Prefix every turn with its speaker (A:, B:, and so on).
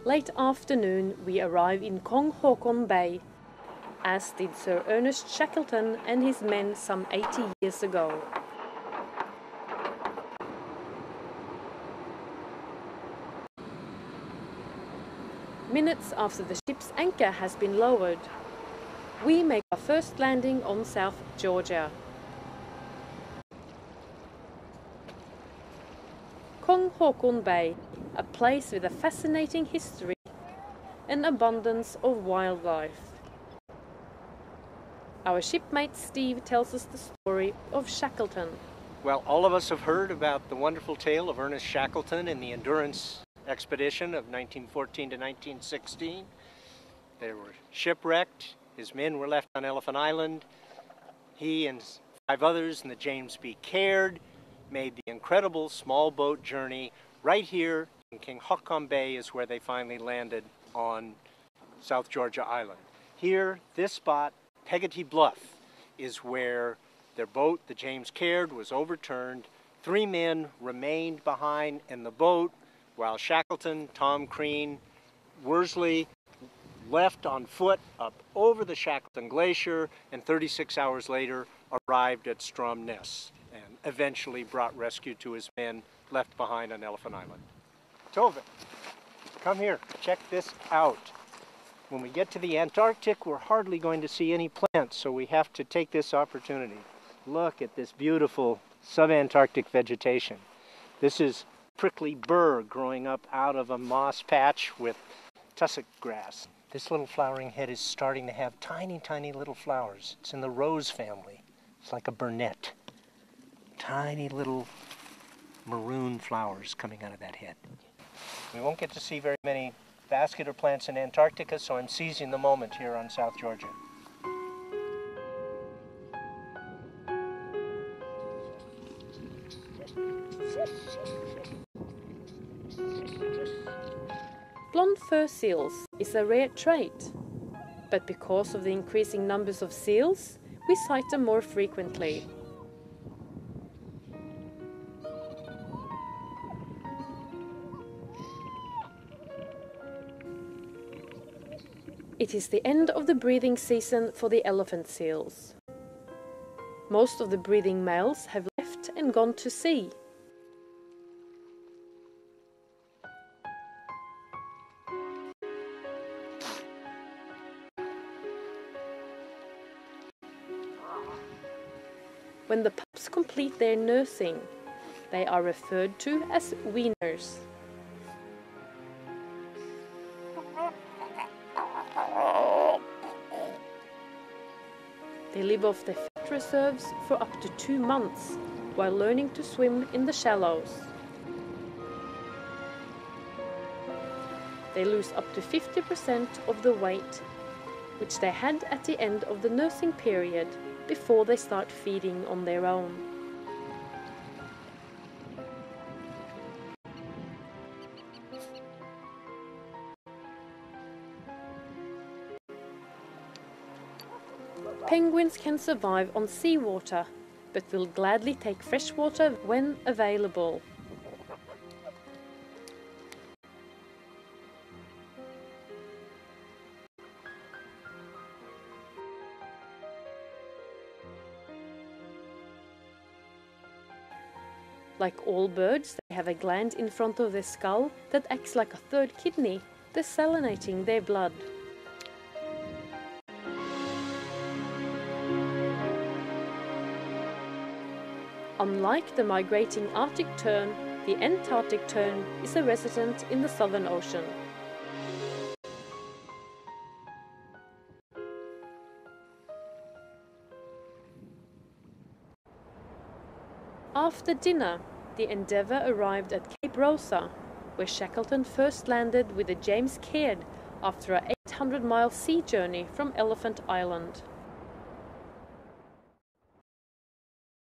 A: Late afternoon we arrive in Hookon Bay, as did Sir Ernest Shackleton and his men some 80 years ago. Minutes after the ship's anchor has been lowered, we make our first landing on South Georgia. Hookon Bay, a place with a fascinating history and abundance of wildlife. Our shipmate Steve tells us the story of Shackleton.
B: Well, all of us have heard about the wonderful tale of Ernest Shackleton and the Endurance expedition of 1914 to 1916. They were shipwrecked. His men were left on Elephant Island. He and 5 others in the James B. Caird made the incredible small boat journey. Right here in King Hookon Bay is where they finally landed on South Georgia Island. Here, this spot, Peggotty Bluff, is where their boat, the James Caird, was overturned. 3 men remained behind in the boat while Shackleton, Tom Crean, Worsley left on foot up over the Shackleton Glacier, and 36 hours later arrived at Stromness and eventually brought rescue to his men left behind on Elephant Island. Tove, come here, check this out. When we get to the Antarctic, we're hardly going to see any plants, so we have to take this opportunity. Look at this beautiful subantarctic vegetation. This is prickly burr growing up out of a moss patch with tussock grass. This little flowering head is starting to have tiny, tiny little flowers. It's in the rose family. It's like a burnet. Tiny little maroon flowers coming out of that head. We won't get to see very many vascular plants in Antarctica, so I'm seizing the moment here on South Georgia.
A: Blonde fur seals is a rare trait, but because of the increasing numbers of seals, we sight them more frequently. It is the end of the breeding season for the elephant seals. Most of the breeding males have left and gone to sea. When the pups complete their nursing, they are referred to as weaners. They live off their fat reserves for up to 2 months while learning to swim in the shallows. They lose up to 50% of the weight which they had at the end of the nursing period before they start feeding on their own. Penguins can survive on seawater, but will gladly take fresh water when available. Like all birds, they have a gland in front of their skull that acts like a third kidney, desalinating their blood. Unlike the migrating Arctic tern, the Antarctic tern is a resident in the Southern Ocean. After dinner, the Endeavour arrived at Cape Rosa, where Shackleton first landed with the James Caird after a 800-mile sea journey from Elephant Island.